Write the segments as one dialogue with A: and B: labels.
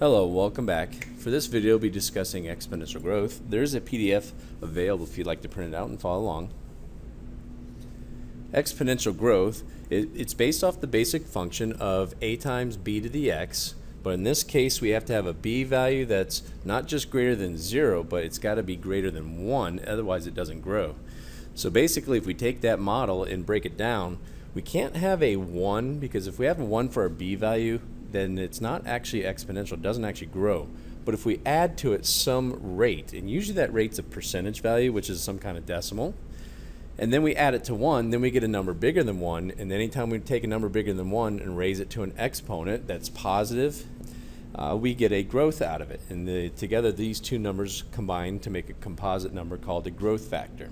A: Hello, welcome back. For this video, we'll be discussing exponential growth. There's a PDF available if you'd like to print it out and follow along. Exponential growth, it's based off the basic function of a times b to the x, but in this case we have to have a b value that's not just greater than 0, but it's got to be greater than 1, otherwise it doesn't grow. So basically, if we take that model and break it down, we can't have a 1, because if we have a 1 for our b value, then it's not actually exponential, it doesn't actually grow. But if we add to it some rate, and usually that rate's a percentage value, which is some kind of decimal, and then we add it to 1, then we get a number bigger than 1, and anytime we take a number bigger than 1 and raise it to an exponent that's positive, we get a growth out of it. And together these two numbers combine to make a composite number called a growth factor.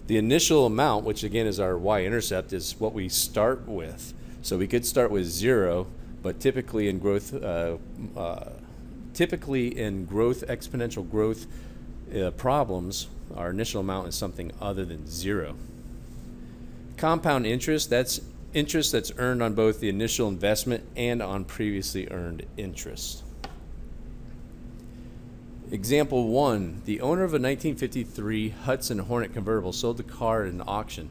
A: The initial amount, which again is our y-intercept, is what we start with. So we could start with 0, but typically in growth, exponential growth problems, our initial amount is something other than 0. Compound interest, that's interest that's earned on both the initial investment and on previously earned interest. Example 1, the owner of a 1953 Hudson Hornet convertible sold the car at an auction.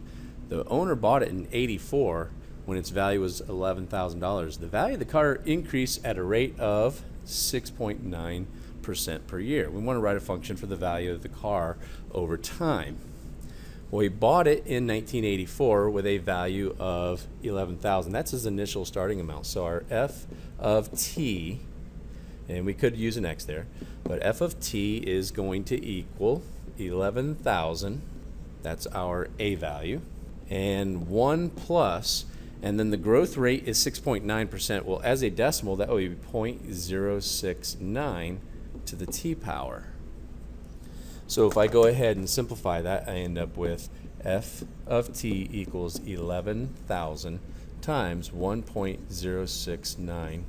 A: The owner bought it in '84 when its value was $11,000. The value of the car increased at a rate of 6.9% per year. We want to write a function for the value of the car over time. Well, he bought it in 1984 with a value of $11,000. That's his initial starting amount. So our f of t, and we could use an x there, but f of t is going to equal 11,000. That's our a value. And 1 plus, and then the growth rate is 6.9%. Well, as a decimal, that would be 0.069 to the t power. So if I go ahead and simplify that, I end up with f of t equals 11,000 times 1.069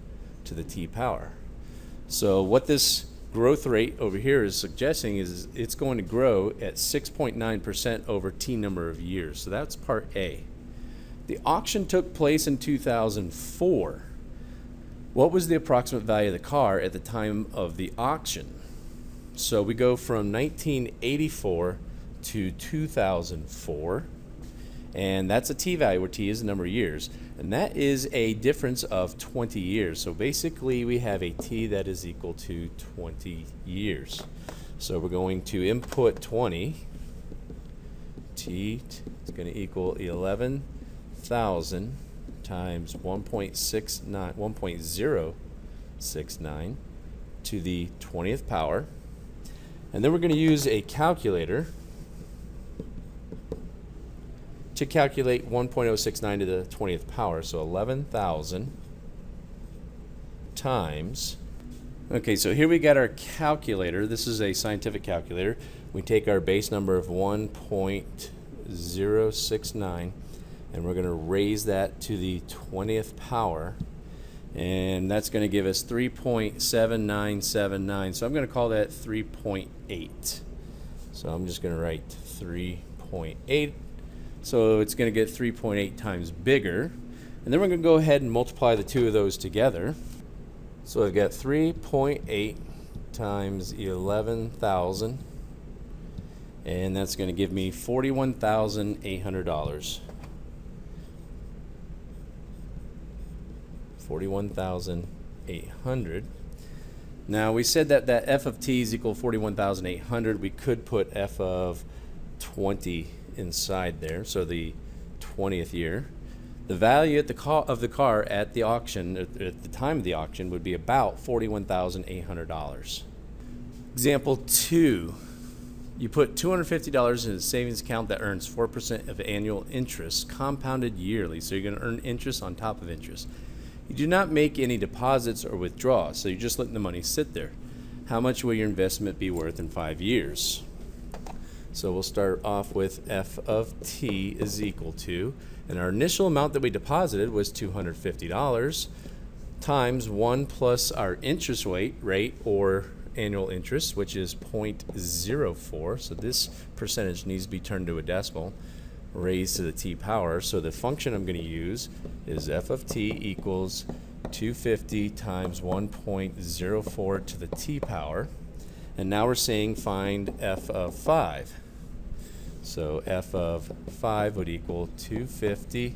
A: to the t power. So what this growth rate over here is suggesting is it's going to grow at 6.9% over t number of years. So that's part A. The auction took place in 2004. What was the approximate value of the car at the time of the auction? So we go from 1984 to 2004, and that's a t value where t is the number of years, and that is a difference of 20 years. So basically we have a t that is equal to 20 years. So we're going to input 20. T is going to equal 11,000 times 1.069 to the 20th power. And then we're going to use a calculator to calculate 1.069 to the 20th power. So 11,000 times, okay, so here we got our calculator. This is a scientific calculator. We take our base number of 1.069 and we're going to raise that to the 20th power, and that's going to give us 3.7979. So I'm going to call that 3.8. So I'm just going to write 3.8. So it's going to get 3.8 times bigger. And then we're going to go ahead and multiply the two of those together. So I've got 3.8 times 11,000. And that's going to give me $41,800. 41,800. Now we said that f of t is equal to 41,800. We could put f of 20 inside there, so the 20th year. The value of the car at the auction, at the time of the auction, would be about $41,800. Example 2. You put $250 in a savings account that earns 4% of annual interest compounded yearly, so you're going to earn interest on top of interest. You do not make any deposits or withdrawals, so you're just letting the money sit there. How much will your investment be worth in 5 years? So we'll start off with f of t is equal to, and our initial amount that we deposited was $250 times 1 plus our interest rate or annual interest, which is 0.04. So this percentage needs to be turned to a decimal, raised to the t power. So the function I'm going to use is f of t equals 250 times 1.04 to the t power. And now we're saying find f of 5. So f of 5 would equal 250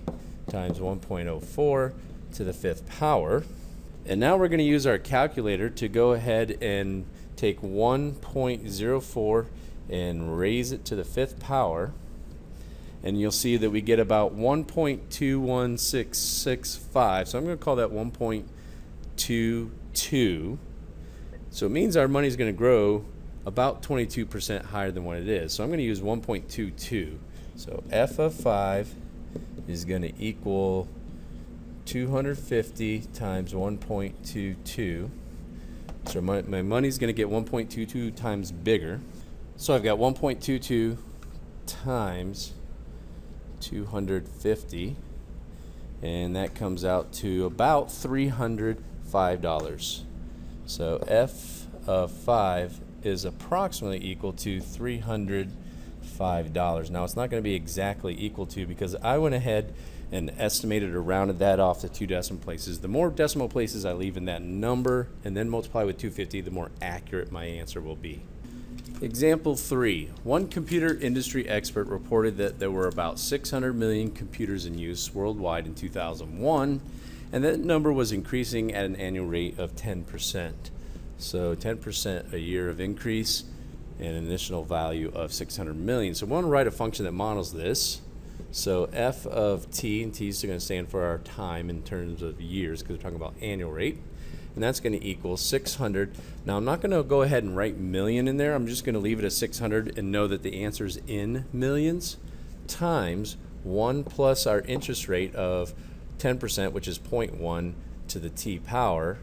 A: times 1.04 to the 5th power. And now we're going to use our calculator to go ahead and take 1.04 and raise it to the 5th power. And you'll see that we get about 1.21665. So I'm going to call that 1.22. So it means our money is going to grow about 22% higher than what it is. So I'm going to use 1.22. So f of 5 is going to equal 250 times 1.22. So my money's going to get 1.22 times bigger. So I've got 1.22 times 250, and that comes out to about $305. So f of 5 is approximately equal to $305. Now it's not going to be exactly equal to, because I went ahead and estimated or rounded that off to 2 decimal places. The more decimal places I leave in that number and then multiply with 250, the more accurate my answer will be. Example 3. One computer industry expert reported that there were about 600 million computers in use worldwide in 2001, and that number was increasing at an annual rate of 10%. So 10% a year of increase and an additional value of 600 million. So we want to write a function that models this. So f of t, and t is going to stand for our time in terms of years because we're talking about annual rate. And that's going to equal 600. Now I'm not going to go ahead and write million in there. I'm just going to leave it at 600 and know that the answer is in millions, times 1 plus our interest rate of 10%, which is 0.1 to the t power.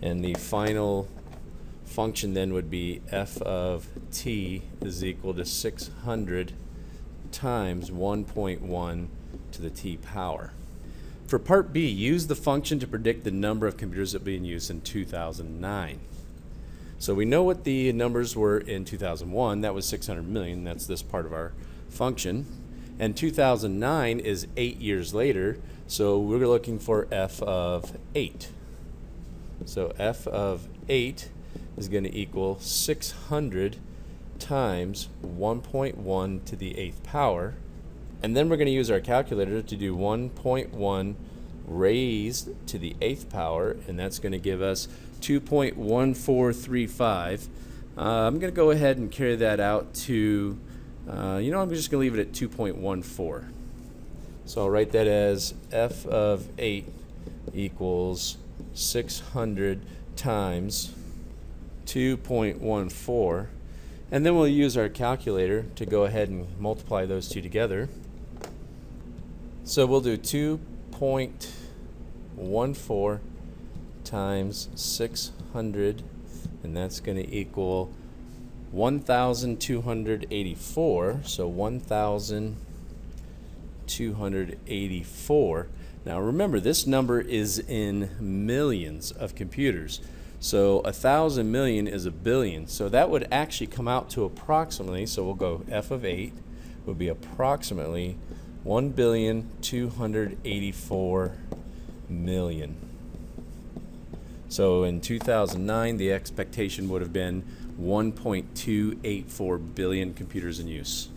A: And the final function then would be f of t is equal to 600 times 1.1 to the t power. For part B, use the function to predict the number of computers that will be in use in 2009. So we know what the numbers were in 2001. That was 600 million. That's this part of our function. And 2009 is 8 years later, so we're looking for f of 8. So f of 8 is going to equal 600 times 1.1 to the 8th power. And then we're going to use our calculator to do 1.1 raised to the 8th power, and that's going to give us 2.1435. I'm going to go ahead and carry that out to, I'm just going to leave it at 2.14. So I'll write that as f of 8 equals 600 times 2.14. And then we'll use our calculator to go ahead and multiply those two together. So we'll do 2.14 times 600, and that's going to equal 1,284. So 1,284. Now remember, this number is in millions of computers. So 1,000 million is a billion. So that would actually come out to approximately, so we'll go f of 8 would be approximately 1,284,000,000. So in 2009, the expectation would have been 1.284 billion computers in use.